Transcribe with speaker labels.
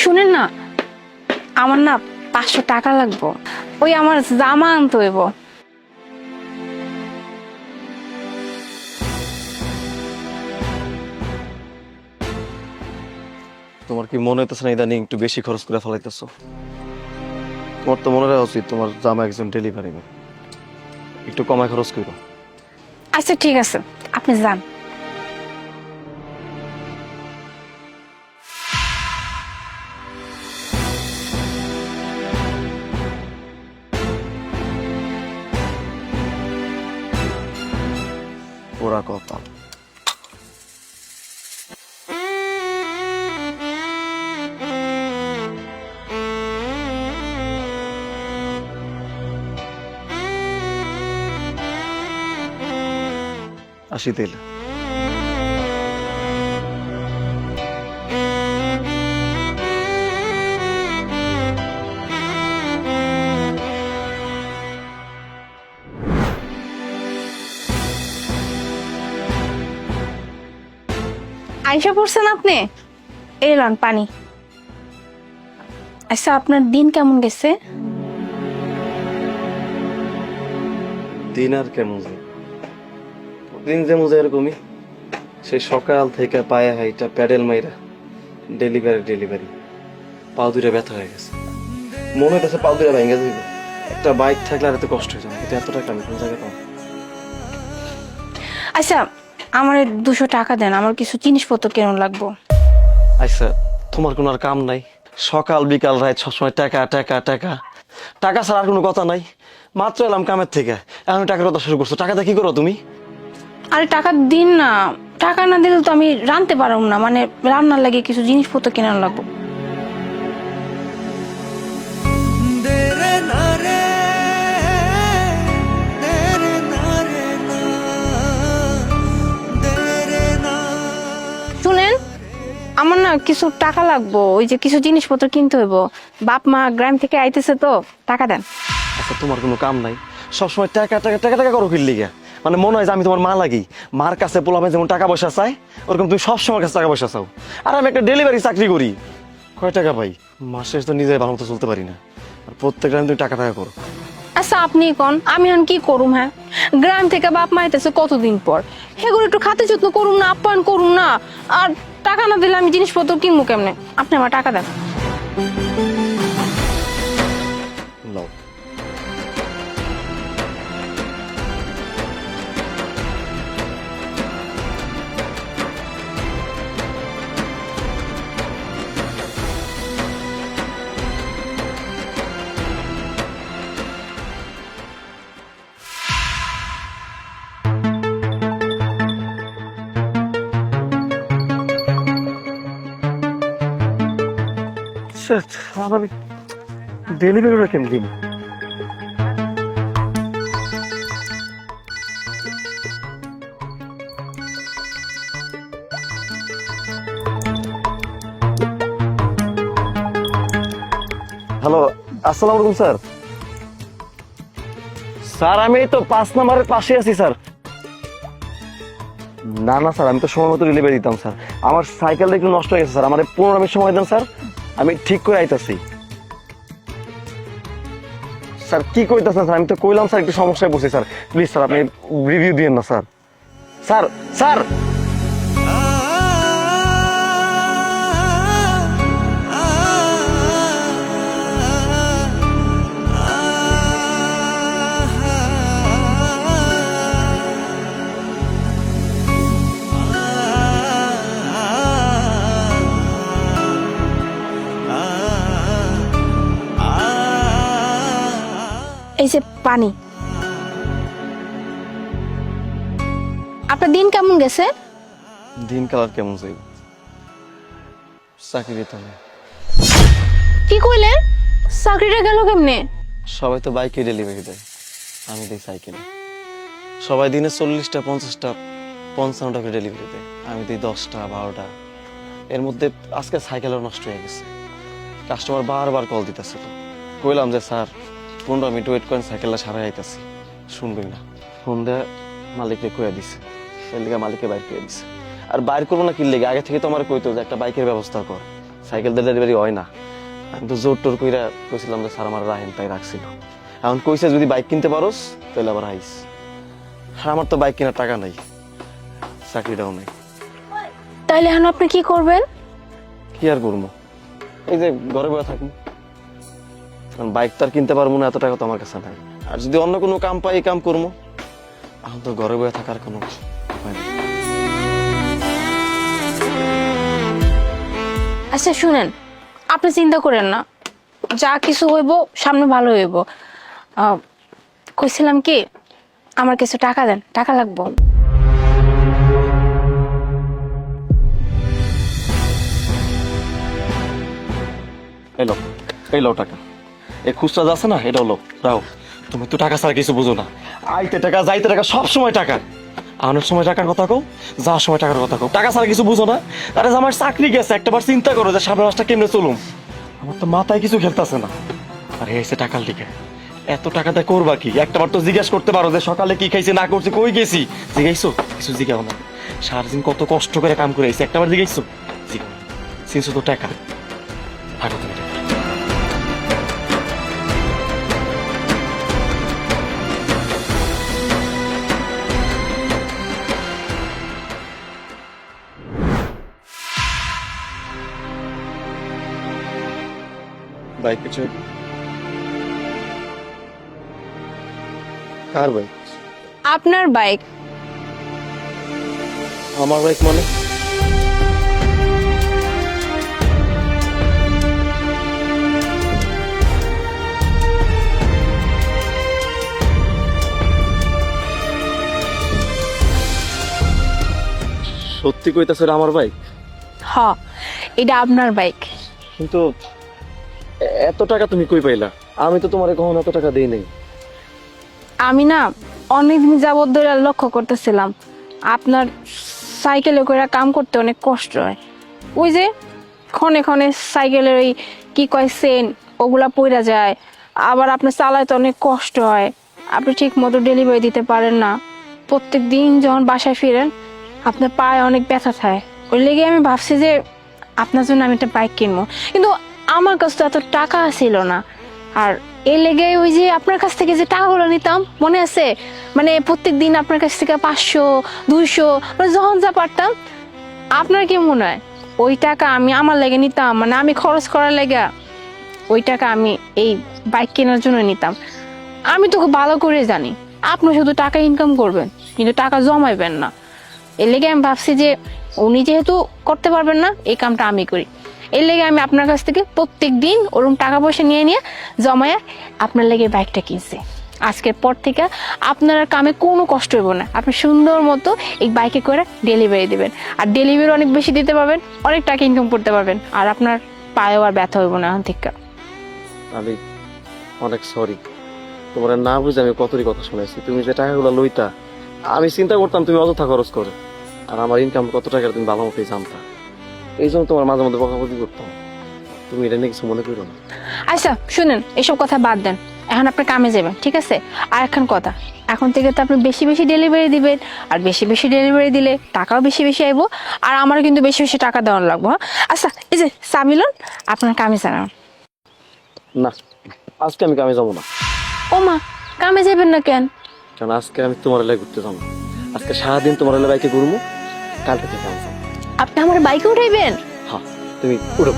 Speaker 1: শুনেন না, আমার না 500 টাকা লাগবো। ওই আমার জামা আনতে হইব।
Speaker 2: তোমার কি মনে হইতেছে না ইদানিং একটু বেশি খরচ করে ফেলাইতেছো? তোমার তো মনে রাখা উচিত তোমার জামা একজন ডেলিভারি ম্যান, একটু কমায় খরচ করো।
Speaker 1: আচ্ছা ঠিক আছে, আপনি যান।
Speaker 2: ওরা কথা আসি তাইলে।
Speaker 1: আইসা পড়ছেন আপনি? এই লন পানি। আচ্ছা, আপনার দিন কেমন গেছে?
Speaker 2: দিন আর কেমন যায়, দিন যেমন যায় এরকমই। সেই সকাল থেকে পায়ে হাইটা প্যাডেল মাইরা ডেলিভারি পাও দুইটা ব্যথা হয়ে গেছে। মনে হইতেছে পাও দুইটা ভেঙে যাবে। একটা বাইক থাকলে আর এত কষ্ট হয়ে যাবে, কিন্তু এত টাকা আমি কোন জায়গায় পাবো?
Speaker 1: আচ্ছা, আমার 200 টাকা দেন, আমার কিছু জিনিসপত্র কেমন লাগবো।
Speaker 2: আচ্ছা, তোমার কোনো আর কাম নাই? সকাল বিকাল রাত সবসময় টাকা টাকা টাকা টাকা ছাড়া আর কোনো কথা নাই। মাত্র এলাম কামের থেকে, এখন টাকার কথা শুরু করছো। টাকাটা কি করো তুমি?
Speaker 1: আরে টাকা দিন না, টাকা না দিলে তো আমি রাঁধতে পারব না, মানে রান্নার লাগে কিছু জিনিসপত্র কেনার লাগবো। শুনেন, আমার না কিছু টাকা লাগবো, ওই যে কিছু জিনিসপত্র কিনতে হইব। বাপ মা গ্রাম থেকে আইতেছে তো, টাকা দেন।
Speaker 2: আচ্ছা, তোমার কোনো কাম নাই? সবসময় টাকা টাকা টাকা টাকা করো কিনলি গা? মানে মনে হয় যে আমি তোমার মা লাগি। মার কাছে পোলামে যেমন টাকা পয়সা চাই, ওরকম তুমি সবসময় কাছে টাকা পয়সা চাও। আর আমি একটা ডেলিভারি চাকরি করি, কয় টাকা পাই মাসে? তো নিজে ভালো মতো চলতে পারি না, আর প্রত্যেক টাইম তুমি টাকা টাকা করো।
Speaker 1: আচ্ছা আপনি কোন, আমি এখন কি করুম? হ্যাঁ, গ্রাম থেকে বাপ মা আইতেছে কতদিন পর, সেগুলো একটু খাতে যত্ন করুম না, আপ্যায়ন করুম না। আর টাকা না দিলে আমি জিনিসপত্র কিনবো কেমনে? আপনি আমার টাকা দেন।
Speaker 2: লাও। আমি ডেলিভারিটা কেন দিন? হ্যালো, আসসালামু আলাইকুম স্যার। স্যার আমি এই তো 5 নম্বরের পাশে আছি স্যার। না না স্যার, আমি তো সময় মতো ডেলিভারি দিতাম স্যার। আমার সাইকেলটা একটু নষ্ট হয়ে গেছে স্যার, আমার 15 মিনিট সময় দেন স্যার, আমি ঠিক করে আইতাছি। স্যার কি কইতাছেন স্যার? আমি তো কইলাম স্যার একটু সমস্যায় পড়ছি স্যার। প্লিজ স্যার আপনি রিভিউ দিয়েন না স্যার। স্যার স্যার
Speaker 1: এই যে পানি। আপনার দিন কেমন গেছে?
Speaker 2: দিন কালার কেমন যাই, চাকরি দিতাম।
Speaker 1: কি কইলেন? চাকরিটা গেল কেমনে?
Speaker 2: সবাই তো বাইকে ডেলিভারি দেয়, আমি দিই সাইকেলে। সবাই দিনে 40টা 50টা 55টা করে ডেলিভারি দেয়, আমি দিই 10টা 12টা। এর মধ্যে আজকে সাইকেলও নষ্ট হয়ে গেছে। কাস্টমার বারবার কল দিতেছে, তো কইলাম যে স্যার 15 মিনিট ওয়েট করেন, সাইকেলটা সারাই আইতাছি। শুনবই না, ফোন দেয়া মালিককে কইয়া দিছে, সেই লিগে মালিককে বাইর করে দিছে। আর বাইর করবো না কি লেগে, আগে থেকে তো আমার কইতো যে একটা বাইকের ব্যবস্থা কর, সাইকেল দিয়ে ডেলিভারি হয় না। আমি তো জোর টোর কইরা কইছিলাম যে স্যার আমার রাহেন, তাই রাখছিল। এখন কইছে যদি বাইক কিনতে পারোস তাহলে আবার আইস। আর আমার তো বাইক কেনার টাকা নাই, চাকরিটাও নাই।
Speaker 1: তাইলে এখন আপনি কি করবেন?
Speaker 2: কি আর করবো, এই যে ঘরে বসে থাকবো। কারণ বাইক তো আর কিনতে পারবো না, এত টাকা তো আমার কাছে নাই। আর যদি অন্য কোনো কাম পাই এই কাম করবো। এখন তো ঘরে বসে থাকার কোনো উপায় নেই।
Speaker 1: আচ্ছা শুনেন, আপনি চিন্তা করেন না, যা কিছু হইব সামনে ভালো হইব। কইছিলাম কি, আমার কিছু টাকা দেন, টাকা লাগবো।
Speaker 2: এই লো টাকা, এই খুচরা আছে না, এটা হলো রাও। তুমি তো টাকা ছাড়া কিছু বুঝো না। আইতে টাকা যাইতে টাকা, সব সময় টাকা। আনার সময় টাকার কথা কও, যাওয়ার সময় টাকার কথা কও। টাকা ছাড়া কিছু বুঝো না। আরে আমার চাকরি গেছে, একটাবার চিন্তা করো যে সামনের মাসটা কেমনে চলুম। আমার তো মাথায় কিছু খেলতেছে না। আর এসে টাকার লিখে এত টাকাতে করবা কি? একটাবার তো জিজ্ঞাসা করতে পারো যে সকালে কি খাইছি না করছি, কই গেছি। জিজ্ঞাসো? কিছু জিজ্ঞাও না। সারাদিন কত কষ্ট করে কাম করে আইছি, একটাবার জিজ্ঞাসো? জিজ্ঞাও না। চিনছো তো টাকা। হাঁটো তুমি। বাইক কিছু কার বাইক?
Speaker 1: আপনার বাইক।
Speaker 2: আমার বাইক মানে? সত্যি কইতাছ আমার বাইক?
Speaker 1: হ, এটা আপনার বাইক।
Speaker 2: কিন্তু এত টাকা তুমি কই পাইলা? আমি তো তোমারে কখনো এত টাকা দেই নাই।
Speaker 1: আমি না অনেকদিন যাবত ধরে লক্ষ্য করতেছিলাম আপনার সাইকেলে করে কাম করতে অনেক কষ্ট হয়। ওই যে ক্ষণে ক্ষণে সাইকেলের ওই কি কয় চেন ওগুলা পইরা যায়, আবার আপনার চালাইতে অনেক কষ্ট হয়। আপনি ঠিক মতো ডেলিভারি দিতে পারেন না। প্রত্যেক দিন যখন বাসায় ফিরেন আপনার পায়ে অনেক ব্যথা থাকে। ওই লেগে আমি ভাবছি যে আপনার জন্য আমি একটা বাইক কিনবো, কিন্তু আমার কাছে তো এত টাকা ছিল না। আর এই লেগে ওই যে আপনার কাছ থেকে যে টাকাগুলো নিতাম মনে আছে, মানে প্রত্যেক দিন আপনার কাছ থেকে 500 200 মানে যখন যা পারতাম। আপনার কি মনে হয় ওই টাকা আমি আমার লেগে নিতাম? মানে আমি খরচ করার লেগে ওই টাকা আমি এই বাইক কেনার জন্য নিতাম? আমি তো খুব ভালো করে জানি আপনি শুধু টাকা ইনকাম করবেন কিন্তু টাকা জমাইবেন না। এর লেগে আমি ভাবছি যে উনি যেহেতু করতে পারবেন না, এই কামটা আমি করি। এর লেগে আমি আপনার কাছ থেকে প্রত্যেক দিন ওরকম টাকা পয়সা নিয়ে নিয়ে জমায়া আপনার লেগে বাইকটা কিনছি। আজকের পর থেকে আপনার আর কামে কোনো কষ্ট হইব না। আপনি সুন্দর মতো এই বাইকে করে ডেলিভারি দেবেন, আর ডেলিভারি অনেক বেশি দিতে পারবেন, অনেক টাকা ইনকাম করতে পারবেন, আর আপনার পায়েও আর ব্যথা হইব না এখন থেকে।
Speaker 2: আমি অনেক সরি, তোমার না বুঝে আমি কতই কথা শুনেছি। তুমি যে টাকাগুলো লইতা, আমি চিন্তা করতাম তুমি অযথা খরচ করো। আর আমার ইনকাম কত টাকা তুমি ভালো মতোই জানতা। এই জন্য তোমার মাঝে মধ্যে বকাবকি করতাম। তুমি এটা নিয়ে কিছু মনে করো না।
Speaker 1: আচ্ছা শুনেন, এসব কথা বাদ দেন, এখন আপনি কামে যাবেন, ঠিক আছে? আর এখন কথা, এখন থেকে তো আপনি বেশি বেশি ডেলিভারি দিবেন, আর বেশি বেশি ডেলিভারি দিলে টাকাও বেশি বেশি আইব, আর আমারও কিন্তু বেশি বেশি টাকা দেওয়ার লাগবে। হ্যাঁ আচ্ছা, এই যে সাবিলন, আপনার কামে জানান।
Speaker 2: না, আজকে আমি কামে যাবো না।
Speaker 1: ও মা, কামে যাবেন না কেন?
Speaker 2: কারণ আজকে আমি তোমার এলাকায় ঘুরতে যাবো। আজকে সারাদিন তোমার এলাকায় ঘুরবো, কালকে থেকে কামে যাবো।
Speaker 1: আপনি আমার বাইকে উঠাইবেন?
Speaker 2: হ্যাঁ, তুমি উঠো।